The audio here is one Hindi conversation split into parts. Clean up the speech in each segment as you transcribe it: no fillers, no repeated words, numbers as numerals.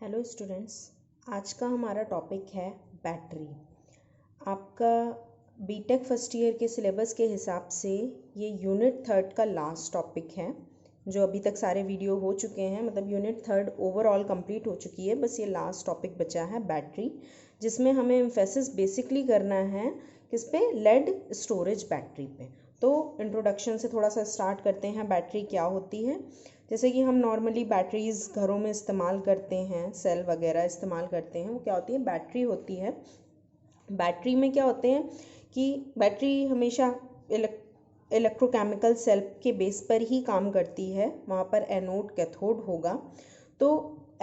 हेलो स्टूडेंट्स, आज का हमारा टॉपिक है बैटरी। आपका बीटेक फर्स्ट ईयर के सिलेबस के हिसाब से ये यूनिट थर्ड का लास्ट टॉपिक है। जो अभी तक सारे वीडियो हो चुके हैं, मतलब यूनिट थर्ड ओवरऑल कंप्लीट हो चुकी है, बस ये लास्ट टॉपिक बचा है बैटरी, जिसमें हमें एम्फेसिस बेसिकली करना है किस पे, लेड स्टोरेज बैटरी पे। तो इंट्रोडक्शन से थोड़ा सा स्टार्ट करते हैं, बैटरी क्या होती है। जैसे कि हम नॉर्मली बैटरीज़ घरों में इस्तेमाल करते हैं, सेल वगैरह इस्तेमाल करते हैं, वो क्या होती है, बैटरी होती है। बैटरी में क्या होते हैं कि बैटरी हमेशा इलेक्ट्रोकेमिकल सेल के बेस पर ही काम करती है। वहाँ पर एनोड कैथोड होगा, तो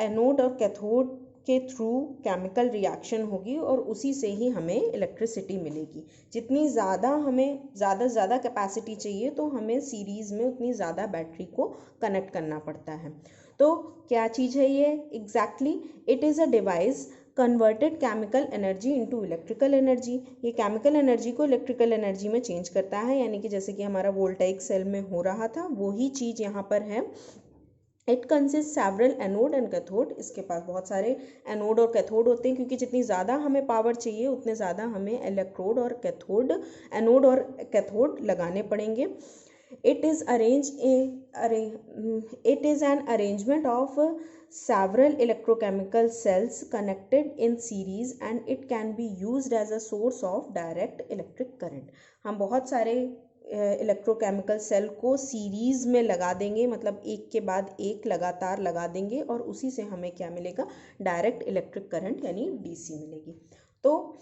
एनोड और कैथोड के थ्रू केमिकल रिएक्शन होगी और उसी से ही हमें इलेक्ट्रिसिटी मिलेगी। जितनी ज़्यादा हमें ज़्यादा कैपेसिटी चाहिए, तो हमें सीरीज़ में उतनी ज़्यादा बैटरी को कनेक्ट करना पड़ता है। तो क्या चीज़ है ये exactly? It is a device converted chemical energy into electrical energy. ये केमिकल एनर्जी को इलेक्ट्रिकल एनर्जी में चेंज करता है, यानी कि जैसे कि हमारा वोल्टाइक सेल में हो रहा था, वही चीज़ यहाँ पर है। It consist several anode and cathode. इसके पास बहुत सारे एनोड और कैथोड होते हैं, क्योंकि जितनी ज़्यादा हमें पावर चाहिए उतने ज़्यादा हमें इलेक्ट्रोड और कैथोड, एनोड और कैथोड लगाने पड़ेंगे। It is an arrangement of several electrochemical cells connected in series and it can be used as a source of direct electric current। हम बहुत सारे इलेक्ट्रोकेमिकल सेल को सीरीज़ में लगा देंगे, मतलब एक के बाद एक लगातार लगा देंगे और उसी से हमें क्या मिलेगा, डायरेक्ट इलेक्ट्रिक करंट यानी डीसी मिलेगी। तो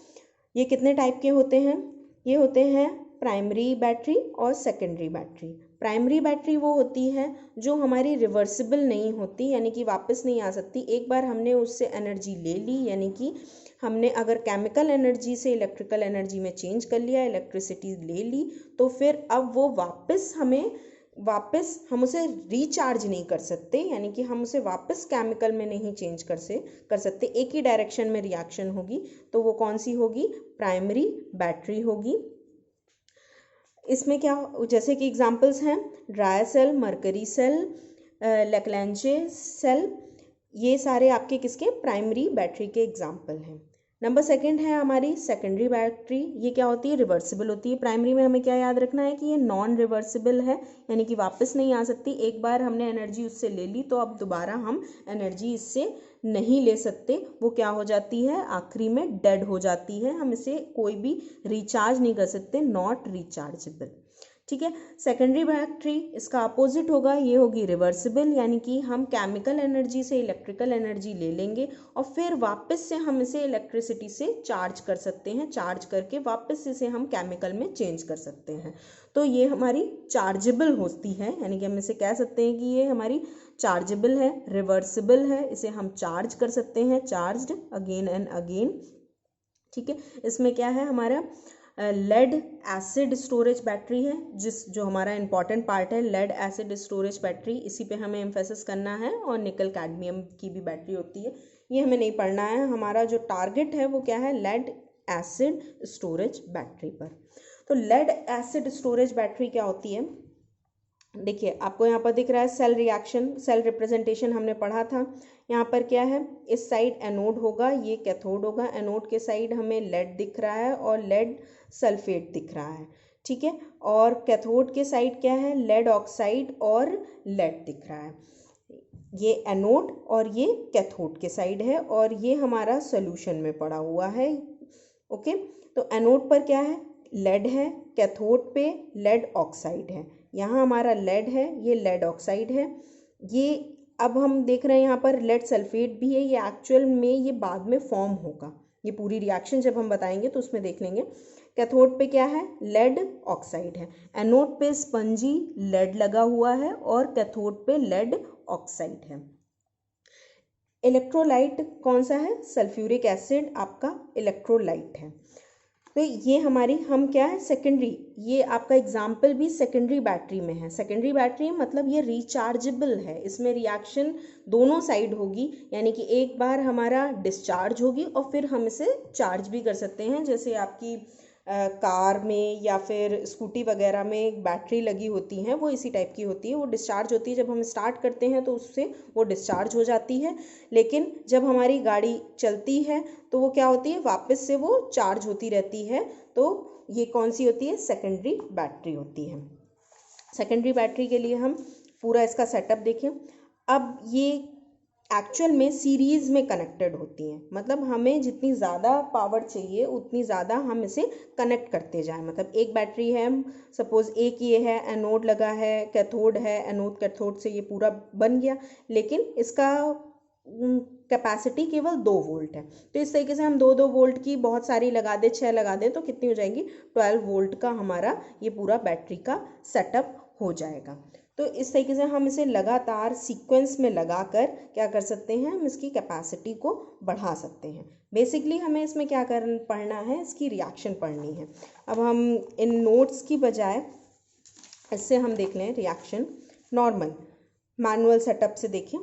ये कितने टाइप के होते हैं? ये होते हैं प्राइमरी बैटरी और सेकेंडरी बैटरी। प्राइमरी बैटरी वो होती है जो हमारी रिवर्सिबल नहीं होती, यानी कि वापस नहीं आ सकती। एक बार हमने उससे एनर्जी ले ली, यानी कि हमने अगर केमिकल एनर्जी से इलेक्ट्रिकल एनर्जी में चेंज कर लिया, इलेक्ट्रिसिटी ले ली, तो फिर अब वो वापस हम उसे रिचार्ज नहीं कर सकते, यानी कि हम उसे वापस केमिकल में नहीं चेंज कर सकते। एक ही डायरेक्शन में रिएक्शन होगी, तो वो कौन सी होगी, प्राइमरी बैटरी होगी। इसमें क्या, जैसे कि एग्जांपल्स हैं dry cell, mercury cell, Leclanche cell, ये सारे आपके किसके, प्राइमरी बैटरी के एग्जांपल हैं। नंबर सेकंड है हमारी सेकेंडरी बैटरी। ये क्या होती है, रिवर्सिबल होती है। प्राइमरी में हमें क्या याद रखना है कि ये नॉन रिवर्सिबल है, यानी कि वापस नहीं आ सकती। एक बार हमने एनर्जी उससे ले ली तो अब दोबारा हम एनर्जी इससे नहीं ले सकते। वो क्या हो जाती है, आखिरी में डेड हो जाती है, हम इसे कोई भी रिचार्ज नहीं कर सकते, नॉट रिचार्जेबल। ठीक है। सेकेंडरी बैटरी इसका अपोजिट होगा, ये होगी रिवर्सिबल, यानी कि हम केमिकल एनर्जी से इलेक्ट्रिकल एनर्जी ले लेंगे और फिर वापस से हम इसे इलेक्ट्रिसिटी से चार्ज कर सकते हैं, चार्ज करके वापस इसे हम केमिकल में चेंज कर सकते हैं। तो ये हमारी चार्जेबल होती है, यानी कि हम इसे कह सकते हैं कि ये हमारी चार्जेबल है, रिवर्सिबल है, इसे हम चार्ज कर सकते हैं, चार्ज्ड अगेन एंड अगेन। ठीक है। इसमें क्या है, हमारा लेड एसिड स्टोरेज बैटरी है, जो हमारा इंपॉर्टेंट पार्ट है, लेड एसिड स्टोरेज बैटरी, इसी पे हमें एम्फेसिस करना है। और निकल कैडमियम की भी बैटरी होती है, ये हमें नहीं पढ़ना है। हमारा जो टारगेट है वो क्या है, लेड एसिड स्टोरेज बैटरी पर। तो लेड एसिड स्टोरेज बैटरी क्या होती है, देखिए आपको यहाँ पर दिख रहा है सेल रिएक्शन, सेल रिप्रेजेंटेशन हमने पढ़ा था। यहाँ पर क्या है, इस साइड एनोड होगा, ये कैथोड होगा। एनोड के साइड हमें लेड दिख रहा है और लेड सल्फेट दिख रहा है। ठीक है। और कैथोड के साइड क्या है, लेड ऑक्साइड और लेड दिख रहा है। ये एनोड और ये कैथोड के साइड है और ये हमारा सोल्यूशन में पड़ा हुआ है। ओके। तो एनोड पर क्या है, लेड है, कैथोड पे लेड ऑक्साइड है। यहाँ हमारा लेड है, ये लेड ऑक्साइड है। ये अब हम देख रहे हैं यहाँ पर लेड सल्फेट भी है, ये एक्चुअल में ये बाद में फॉर्म होगा, ये पूरी रिएक्शन जब हम बताएंगे तो उसमें देख लेंगे। कैथोड पे क्या है, लेड ऑक्साइड है। एनोड पे स्पंजी लेड लगा हुआ है और कैथोड पे लेड ऑक्साइड है। इलेक्ट्रोलाइट कौन सा है, सल्फ्यूरिक एसिड आपका इलेक्ट्रोलाइट है। तो ये हमारी, हम क्या है, सेकेंडरी, ये आपका एग्जाम्पल भी सेकेंडरी बैटरी में है। सेकेंडरी बैटरी मतलब ये रिचार्जेबल है, इसमें रिएक्शन दोनों साइड होगी, यानी कि एक बार हमारा डिस्चार्ज होगी और फिर हम इसे चार्ज भी कर सकते हैं। जैसे आपकी कार में या फिर स्कूटी वगैरह में बैटरी लगी होती हैं वो इसी टाइप की होती है। वो डिस्चार्ज होती है जब हम स्टार्ट करते हैं तो उससे वो डिस्चार्ज हो जाती है, लेकिन जब हमारी गाड़ी चलती है तो वो क्या होती है, वापस से वो चार्ज होती रहती है। तो ये कौन सी होती है, सेकेंडरी बैटरी होती है। सेकेंडरी बैटरी के लिए हम पूरा इसका सेटअप देखें। अब ये एक्चुअल में सीरीज़ में कनेक्टेड होती हैं, मतलब हमें जितनी ज़्यादा पावर चाहिए उतनी ज़्यादा हम इसे कनेक्ट करते जाएं। मतलब एक बैटरी है, सपोज़ एक ये है, एनोड लगा है, कैथोड है, एनोड कैथोड से ये पूरा बन गया, लेकिन इसका कैपेसिटी केवल 2 वोल्ट है। तो इस तरीके से हम 2-2 वोल्ट की बहुत सारी लगा दें, 6 लगा दें तो कितनी हो जाएंगी, 12 वोल्ट का हमारा ये पूरा बैटरी का सेटअप हो जाएगा। तो इस तरीके से हम इसे लगातार सीक्वेंस में लगाकर क्या कर सकते हैं, हम इसकी कैपेसिटी को बढ़ा सकते हैं। बेसिकली हमें इसमें क्या पढ़ना है, इसकी रिएक्शन पढ़नी है। अब हम इन नोट्स की बजाय इससे हम देख लें रिएक्शन नॉर्मल मैनुअल सेटअप से। देखें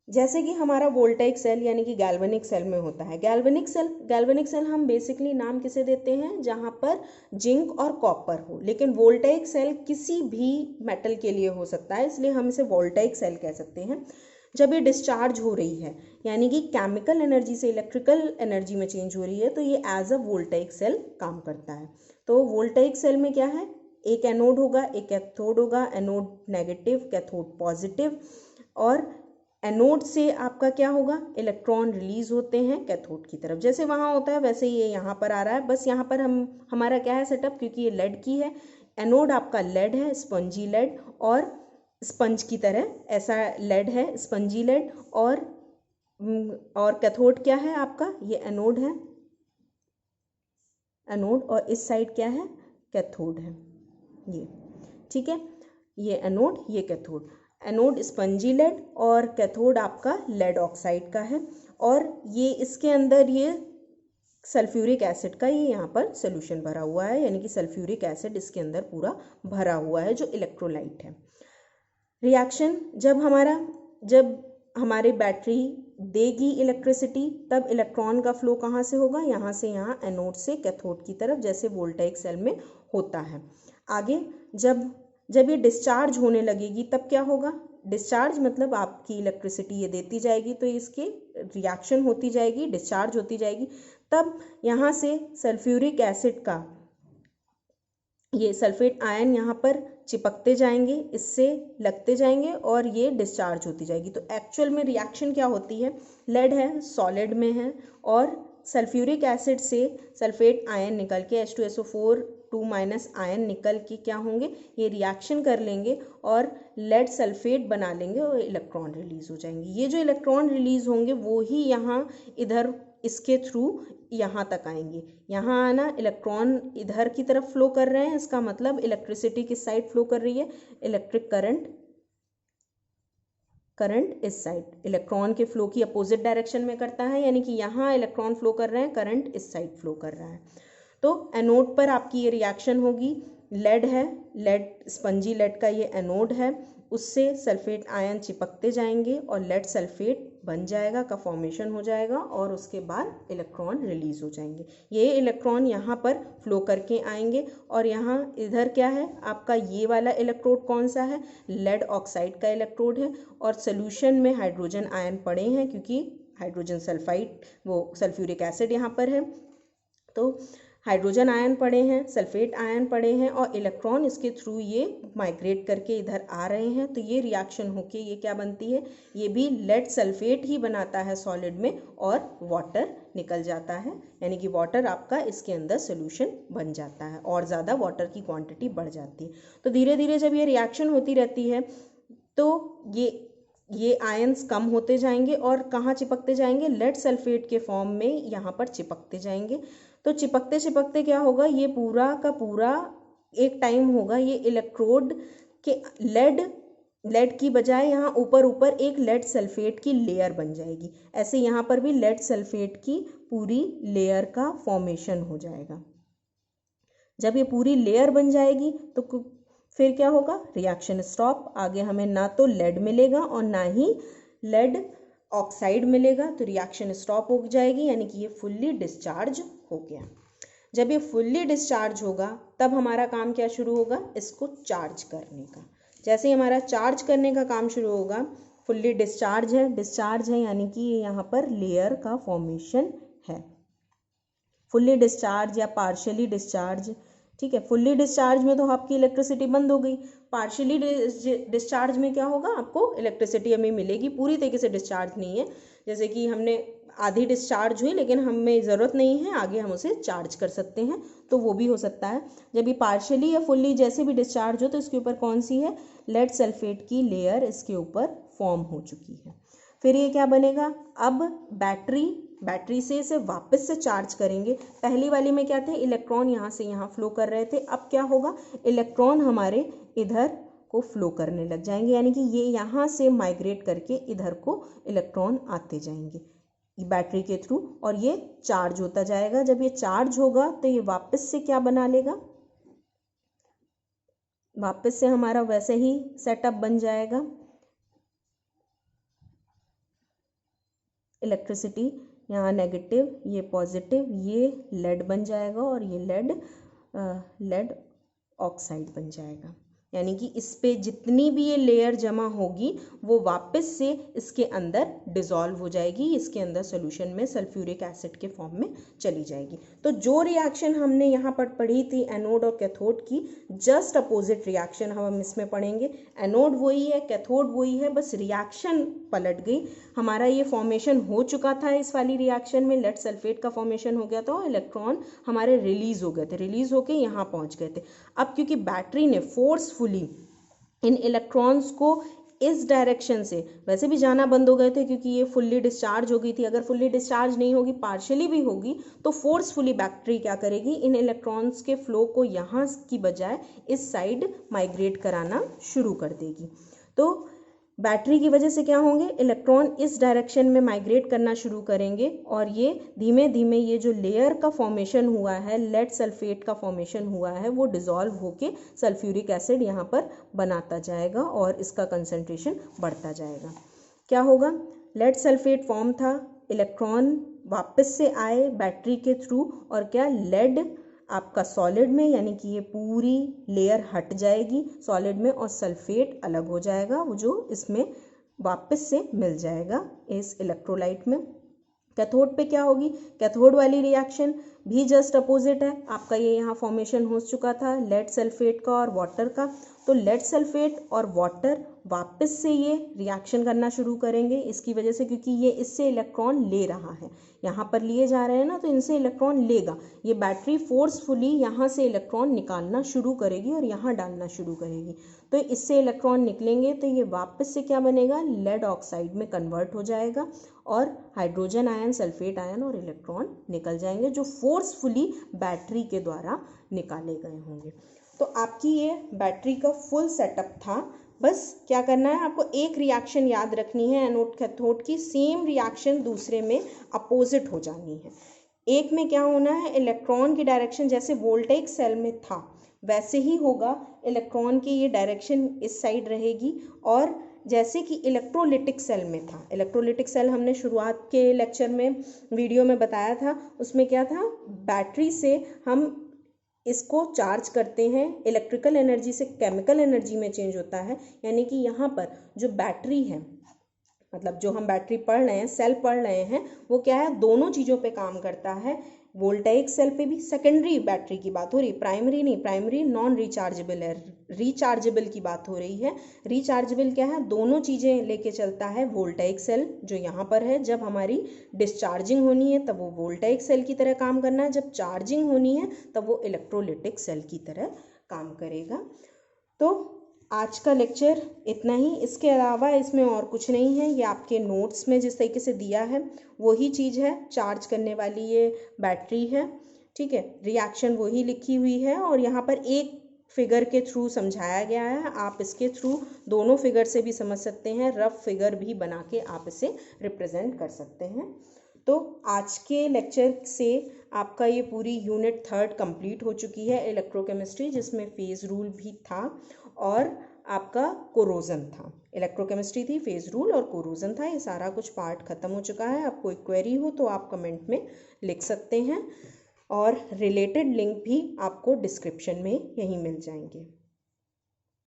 जैसे कि हमारा वोल्टाइक सेल यानी कि गैल्वेनिक सेल में होता है। गैल्वेनिक सेल हम बेसिकली नाम किसे देते हैं, जहाँ पर जिंक और कॉपर हो, लेकिन वोल्टाइक सेल किसी भी मेटल के लिए हो सकता है, इसलिए हम इसे वोल्टाइक सेल कह सकते हैं। जब ये डिस्चार्ज हो रही है यानी कि केमिकल एनर्जी से इलेक्ट्रिकल एनर्जी में चेंज हो रही है, तो ये एज अ वोल्टाइक सेल काम करता है। तो वोल्टाइक सेल में क्या है, एक एनोड होगा, एक कैथोड होगा, एनोड नेगेटिव, कैथोड पॉजिटिव, और एनोड से आपका क्या होगा, इलेक्ट्रॉन रिलीज होते हैं कैथोड की तरफ। जैसे वहाँ होता है वैसे ये यहाँ पर आ रहा है, बस यहाँ पर हमारा क्या है सेटअप, क्योंकि ये लेड की है, एनोड आपका लेड है, स्पंजी लेड, और स्पंज की तरह ऐसा लेड है, स्पंजी लेड, और कैथोड क्या है आपका, ये एनोड है, एनोड, और इस साइड क्या है, कैथोड है, ये ठीक है, ये एनोड ये कैथोड। एनोड स्पंजी लेड और कैथोड आपका लेड ऑक्साइड का है, और ये इसके अंदर ये सल्फ्यूरिक एसिड का ये यहाँ पर सोल्यूशन भरा हुआ है, यानी कि सल्फ्यूरिक एसिड इसके अंदर पूरा भरा हुआ है जो इलेक्ट्रोलाइट है। रिएक्शन जब हमारी बैटरी देगी इलेक्ट्रिसिटी, तब इलेक्ट्रॉन का फ्लो कहाँ से होगा, यहाँ से यहाँ एनोड से कैथोड की तरफ, जैसे वोल्टाइक सेल में होता है। आगे जब ये डिस्चार्ज होने लगेगी तब क्या होगा, डिस्चार्ज मतलब आपकी इलेक्ट्रिसिटी ये देती जाएगी तो इसकी रिएक्शन होती जाएगी, डिस्चार्ज होती जाएगी, तब यहाँ से सल्फ्यूरिक एसिड का ये सल्फेट आयन यहाँ पर चिपकते जाएंगे, इससे लगते जाएंगे और ये डिस्चार्ज होती जाएगी। तो एक्चुअल में रिएक्शन क्या होती है, लेड है सॉलिड में है, और सल्फ्यूरिक एसिड से सल्फेट आयन निकल के H2SO4 2- आयन निकल के क्या होंगे, ये रिएक्शन कर लेंगे और लेड सल्फेट बना लेंगे और इलेक्ट्रॉन रिलीज हो जाएंगे। ये जो इलेक्ट्रॉन रिलीज होंगे वो ही यहाँ इधर इसके थ्रू यहाँ तक आएंगे। यहाँ आना, इलेक्ट्रॉन इधर की तरफ फ्लो कर रहे हैं, इसका मतलब इलेक्ट्रिसिटी किस साइड फ्लो कर रही है, इलेक्ट्रिक करंट इस साइड, इलेक्ट्रॉन के फ्लो की अपोजिट डायरेक्शन में करता है, यानी कि यहाँ इलेक्ट्रॉन फ्लो कर रहे हैं, करंट इस साइड फ्लो कर रहा है। तो एनोड पर आपकी ये रिएक्शन होगी, लेड है, लेड स्पंजी लेड का ये एनोड है, उससे सल्फेट आयन चिपकते जाएंगे और लेड सल्फेट बन जाएगा का फॉर्मेशन हो जाएगा, और उसके बाद इलेक्ट्रॉन रिलीज हो जाएंगे। ये इलेक्ट्रॉन यहाँ पर फ्लो करके आएंगे, और यहाँ इधर क्या है आपका, ये वाला इलेक्ट्रोड कौन सा है, लेड ऑक्साइड का इलेक्ट्रोड है, और सोल्यूशन में हाइड्रोजन आयन पड़े हैं क्योंकि हाइड्रोजन सल्फाइड वो सल्फ्यूरिक एसिड यहाँ पर है, तो हाइड्रोजन आयन पड़े हैं, सल्फेट आयन पड़े हैं, और इलेक्ट्रॉन इसके थ्रू ये माइग्रेट करके इधर आ रहे हैं। तो ये रिएक्शन होके ये क्या बनती है, ये भी लेड सल्फेट ही बनाता है सॉलिड में, और वाटर निकल जाता है, यानी कि वाटर आपका इसके अंदर सोल्यूशन बन जाता है और ज़्यादा वाटर की क्वांटिटी बढ़ जाती है। तो धीरे धीरे जब ये रिएक्शन होती रहती है तो ये आयंस कम होते जाएंगे और कहाँ चिपकते जाएंगे, लेड सल्फेट के फॉर्म में यहाँ पर चिपकते जाएंगे। तो चिपकते चिपकते क्या होगा, ये पूरा का पूरा एक टाइम होगा, ये इलेक्ट्रोड के लेड की बजाय यहाँ ऊपर ऊपर एक लेड सल्फेट की लेयर बन जाएगी। ऐसे यहाँ पर भी लेड सल्फेट की पूरी लेयर का फॉर्मेशन हो जाएगा। जब ये पूरी लेयर बन जाएगी तो फिर क्या होगा, रिएक्शन स्टॉप, आगे हमें ना तो लेड मिलेगा और ना ही लेड ऑक्साइड मिलेगा, तो रिएक्शन स्टॉप हो जाएगी, यानी कि ये फुल्ली डिस्चार्ज हो गया। जब ये फुल्ली डिस्चार्ज होगा तब हमारा काम क्या शुरू होगा, इसको चार्ज करने का। जैसे ही हमारा चार्ज करने का काम शुरू होगा, फुल्ली डिस्चार्ज है यानी कि यहाँ पर लेयर का फॉर्मेशन है। फुल्ली डिस्चार्ज या पार्शियली डिस्चार्ज, ठीक है। फुल्ली डिस्चार्ज में तो आपकी इलेक्ट्रिसिटी बंद हो गई, पार्शियली डिस्चार्ज में क्या होगा, आपको इलेक्ट्रिसिटी हमें मिलेगी, पूरी तरीके से डिस्चार्ज नहीं है। जैसे कि हमने आधी डिस्चार्ज हुई लेकिन हमें ज़रूरत नहीं है, आगे हम उसे चार्ज कर सकते हैं, तो वो भी हो सकता है। जब ये पार्शियली या फुल्ली जैसे भी डिस्चार्ज हो तो इसके ऊपर कौन सी है, लेड सल्फेट की लेयर इसके ऊपर फॉर्म हो चुकी है। फिर ये क्या बनेगा, अब बैटरी से इसे वापस से चार्ज करेंगे। पहली वाली में क्या थे, इलेक्ट्रॉन यहाँ से यहाँ फ्लो कर रहे थे, अब क्या होगा, इलेक्ट्रॉन हमारे इधर को फ्लो करने लग जाएंगे, यानी कि ये यहाँ से माइग्रेट करके इधर को इलेक्ट्रॉन आते जाएंगे बैटरी के थ्रू, और ये चार्ज होता जाएगा। जब ये चार्ज होगा तो ये वापस से क्या बना लेगा, वापस से हमारा वैसे ही सेटअप बन जाएगा। इलेक्ट्रिसिटी यहाँ नेगेटिव, ये पॉजिटिव, ये लेड बन जाएगा और ये लेड ऑक्साइड बन जाएगा। यानी कि इस पे जितनी भी ये लेयर जमा होगी वो वापस से इसके अंदर डिज़ोल्व हो जाएगी, इसके अंदर सॉल्यूशन में सल्फ्यूरिक एसिड के फॉर्म में चली जाएगी। तो जो रिएक्शन हमने यहाँ पर पढ़ी थी एनोड और कैथोड की, जस्ट अपोजिट रिएक्शन हम इसमें पढ़ेंगे। एनोड वही है, कैथोड वही है, बस रिएक्शन पलट गई। हमारा ये फॉर्मेशन हो चुका था, इस वाली रिएक्शन में लेड सल्फेट का फॉर्मेशन हो गया था और इलेक्ट्रॉन हमारे रिलीज हो गए थे, रिलीज होके यहाँ पहुँच गए थे। अब क्योंकि बैटरी ने फोर्सफुली इन इलेक्ट्रॉन्स को इस डायरेक्शन से, वैसे भी जाना बंद हो गए थे क्योंकि ये फुल्ली डिस्चार्ज हो गई थी, अगर फुल्ली डिस्चार्ज नहीं होगी, पार्शियली भी होगी, तो फोर्सफुली बैटरी क्या करेगी, इन इलेक्ट्रॉन्स के फ्लो को यहाँ की बजाय इस साइड माइग्रेट कराना शुरू कर देगी। तो बैटरी की वजह से क्या होंगे, इलेक्ट्रॉन इस डायरेक्शन में माइग्रेट करना शुरू करेंगे और ये धीमे धीमे ये जो लेयर का फॉर्मेशन हुआ है, लेड सल्फेट का फॉर्मेशन हुआ है, वो डिज़ोल्व होके सल्फ्यूरिक एसिड यहाँ पर बनाता जाएगा और इसका कंसंट्रेशन बढ़ता जाएगा। क्या होगा, लेड सल्फेट फॉर्म था, इलेक्ट्रॉन वापस से आए बैटरी के थ्रू और क्या, लेड आपका सॉलिड में, यानी कि ये पूरी लेयर हट जाएगी सॉलिड में और सल्फेट अलग हो जाएगा, वो जो इसमें वापस से मिल जाएगा इस इलेक्ट्रोलाइट में। कैथोड पे क्या होगी, कैथोड वाली रिएक्शन भी जस्ट अपोजिट है। आपका ये यहाँ फॉर्मेशन हो चुका था लेड सल्फेट का और वाटर का, तो लेड सल्फेट और वाटर वापस से ये रिएक्शन करना शुरू करेंगे इसकी वजह से, क्योंकि ये इससे इलेक्ट्रॉन ले रहा है, यहाँ पर लिए जा रहे हैं ना, तो इनसे इलेक्ट्रॉन लेगा। ये बैटरी फोर्सफुली यहाँ से इलेक्ट्रॉन निकालना शुरू करेगी और यहाँ डालना शुरू करेगी, तो इससे इलेक्ट्रॉन निकलेंगे तो ये वापस से क्या बनेगा, लेड ऑक्साइड में कन्वर्ट हो जाएगा और हाइड्रोजन आयन, सल्फेट आयन और इलेक्ट्रॉन निकल जाएंगे जो फोर्सफुली बैटरी के द्वारा निकाले गए होंगे। तो आपकी ये बैटरी का फुल सेटअप था। बस क्या करना है, आपको एक रिएक्शन याद रखनी है एनोड कैथोड की, सेम रिएक्शन दूसरे में अपोजिट हो जानी है। एक में क्या होना है, इलेक्ट्रॉन की डायरेक्शन जैसे वोल्टेइक सेल में था वैसे ही होगा, इलेक्ट्रॉन की ये डायरेक्शन इस साइड रहेगी, और जैसे कि इलेक्ट्रोलिटिक सेल में था, इलेक्ट्रोलिटिक सेल हमने शुरुआत के लेक्चर में वीडियो में बताया था, उसमें क्या था, बैटरी से हम इसको चार्ज करते हैं, इलेक्ट्रिकल एनर्जी से केमिकल एनर्जी में चेंज होता है। यानी कि यहाँ पर जो बैटरी है, मतलब जो हम बैटरी पढ़ रहे हैं, सेल पढ़ रहे हैं, वो क्या है, दोनों चीज़ों पे काम करता है। वोल्टेइक सेल पे भी सेकेंडरी बैटरी की बात हो रही, प्राइमरी नहीं, प्राइमरी नॉन रिचार्जेबल है, रिचार्जेबल की बात हो रही है। रिचार्जेबल क्या है, दोनों चीज़ें लेके चलता है वोल्टेइक सेल जो यहाँ पर है। जब हमारी डिस्चार्जिंग होनी है तब वो वोल्टेइक सेल की तरह काम करना है, जब चार्जिंग होनी है तब वो इलेक्ट्रोलिटिक सेल की तरह काम करेगा। तो आज का लेक्चर इतना ही, इसके अलावा इसमें और कुछ नहीं है। ये आपके नोट्स में जिस तरीके से दिया है वही चीज़ है, चार्ज करने वाली ये बैटरी है, ठीक है, रिएक्शन वही लिखी हुई है और यहाँ पर एक फिगर के थ्रू समझाया गया है। आप इसके थ्रू दोनों फिगर से भी समझ सकते हैं, रफ फिगर भी बना के आप इसे रिप्रेजेंट कर सकते हैं। तो आज के लेक्चर से आपका ये पूरी यूनिट 3 कंप्लीट हो चुकी है, इलेक्ट्रोकेमिस्ट्री, जिसमें फेज़ रूल भी था और आपका कोरोजन था। इलेक्ट्रोकेमिस्ट्री थी, फेज़ रूल और कोरोजन था, ये सारा कुछ पार्ट खत्म हो चुका है। अब कोई क्वेरी हो तो आप कमेंट में लिख सकते हैं और रिलेटेड लिंक भी आपको डिस्क्रिप्शन में यहीं मिल जाएंगे।